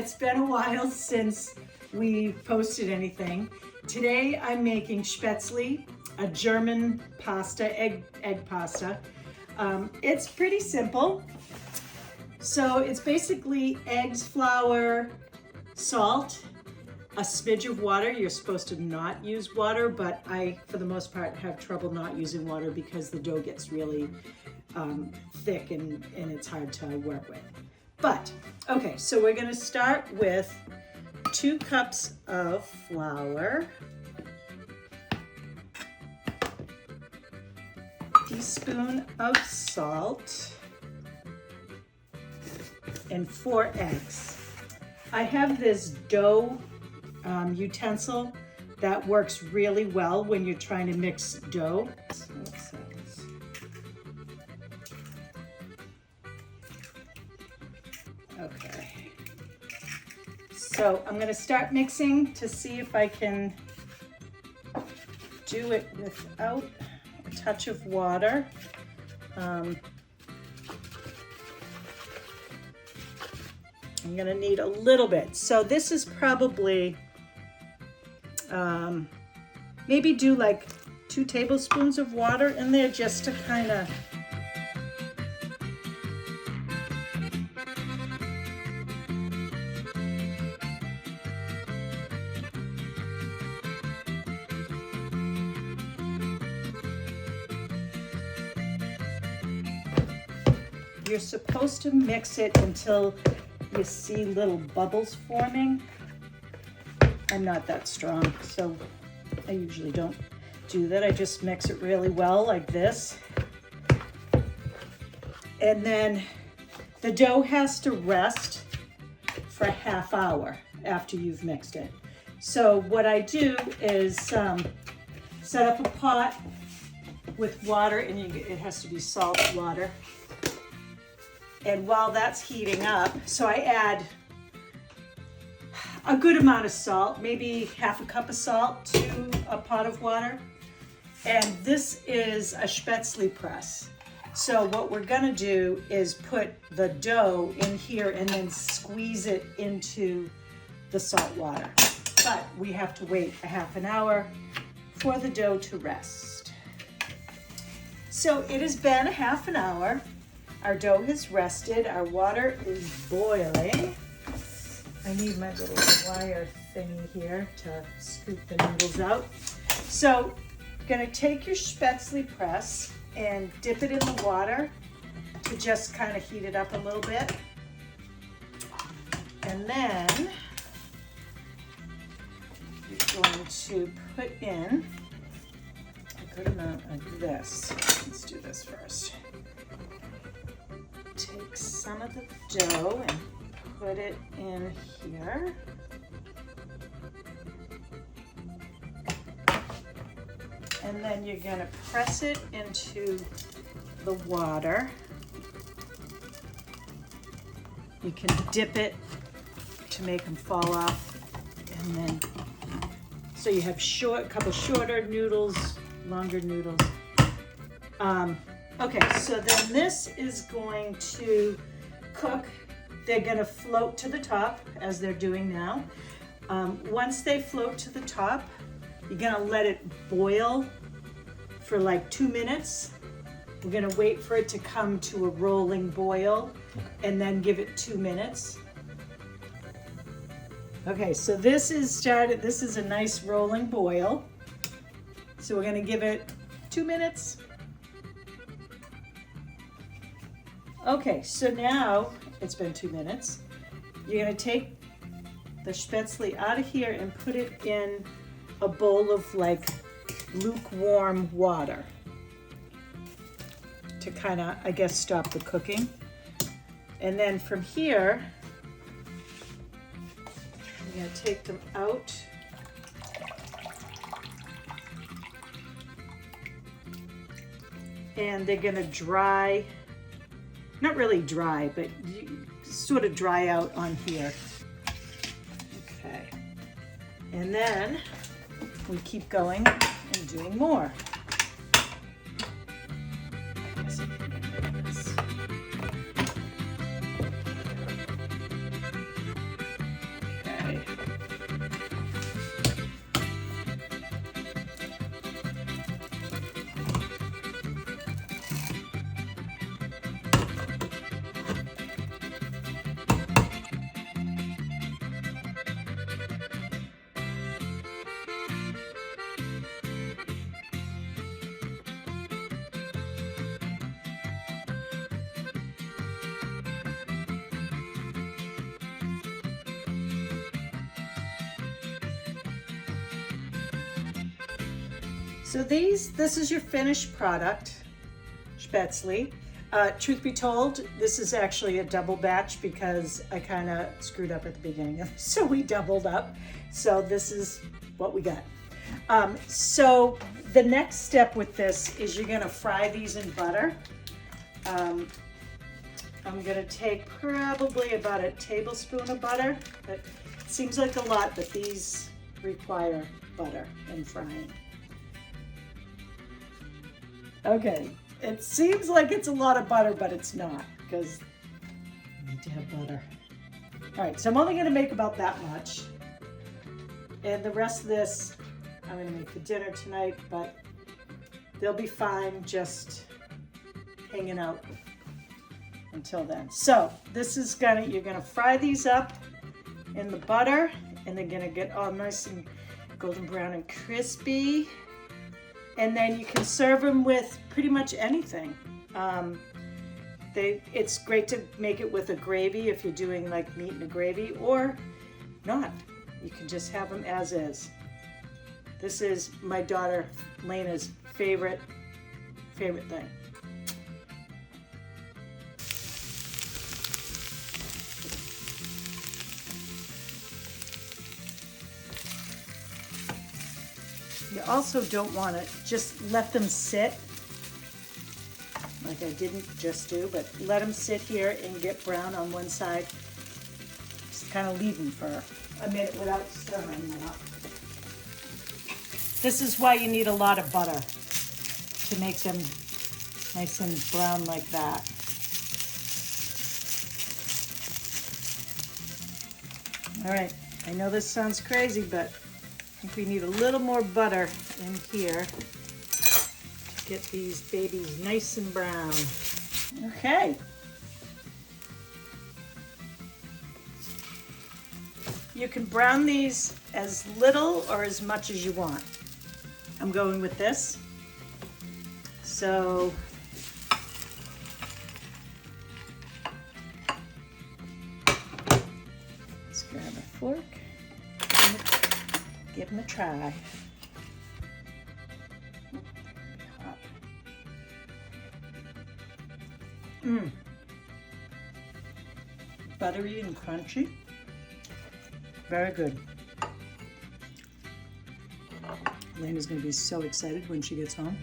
it's been a while since we posted anything. Today I'm making Spaetzle, a German pasta, egg pasta. It's pretty simple. So it's basically eggs, flour, salt, a smidge of water. You're supposed to not use water, but I, for the most part, have trouble not using water because the dough gets really thick and it's hard to work with. But, okay, so we're gonna start with 2 cups of flour, a teaspoon of salt, and 4 eggs. I have this dough utensil that works really well when you're trying to mix dough. Okay, so I'm going to start mixing to see if I can do it without a touch of water. I'm going to need a little bit. So this is probably, maybe do like 2 tablespoons of water in there just to kind of You're supposed to mix it until you see little bubbles forming. I'm not that strong, so I usually don't do that. I just mix it really well like this. And then the dough has to rest for a half hour after you've mixed it. So what I do is set up a pot with water, and it has to be salt water. And while that's heating up, so I add a good amount of salt, maybe half a cup of salt to a pot of water. And this is a Spaetzle press. So what we're gonna do is put the dough in here and then squeeze it into the salt water. But we have to wait a half an hour for the dough to rest. So it has been a half an hour. Our dough has rested, our water is boiling. I need my little wire thingy here to scoop the noodles out. So, you're gonna take your Spaetzle press and dip it in the water to just kind of heat it up a little bit. And then, you're going to put in a good amount of this. Let's do this first. Take some of the dough and put it in here. And then you're going to press it into the water. You can dip it to make them fall off. And then, so you have a couple shorter noodles, longer noodles. Okay, so then this is going to cook. They're gonna float to the top as they're doing now. Once they float to the top, you're gonna let it boil for like 2 minutes. We're gonna wait for it to come to a rolling boil and then give it 2 minutes. Okay, so this is a nice rolling boil. So we're gonna give it 2 minutes. Okay, so now it's been 2 minutes. You're gonna take the Spaetzle out of here and put it in a bowl of like lukewarm water to kind of, I guess, stop the cooking. And then from here, you're gonna take them out. And they're gonna dry. Not really dry, but sort of dry out on here. Okay. And then we keep going and doing more. So this is your finished product, Spaetzle. Truth be told, this is actually a double batch because I kind of screwed up at the beginning, so we doubled up. So this is what we got. So the next step with this is you're gonna fry these in butter. I'm gonna take probably about a tablespoon of butter. It seems like a lot, but these require butter in frying. Okay, it seems like it's a lot of butter, but it's not, because you need to have butter. All right, so I'm only gonna make about that much. And the rest of this, I'm gonna make for dinner tonight, but they'll be fine just hanging out until then. So this is you're gonna fry these up in the butter, and they're gonna get all nice and golden brown and crispy. And then you can serve them with pretty much anything. It's great to make it with a gravy if you're doing like meat and a gravy, or not. You can just have them as is. This is my daughter Laina's favorite thing. You also don't want to just let them sit, like I didn't just do, but let them sit here and get brown on one side. Just kind of leave them for a minute without stirring them up. This is why you need a lot of butter, to make them nice and brown like that. All right, I know this sounds crazy, but I think we need a little more butter in here to get these babies nice and brown. Okay. You can brown these as little or as much as you want. I'm going with this. So let's grab a fork. Give them a try. Buttery and crunchy. Very good. Laina's going to be so excited when she gets home.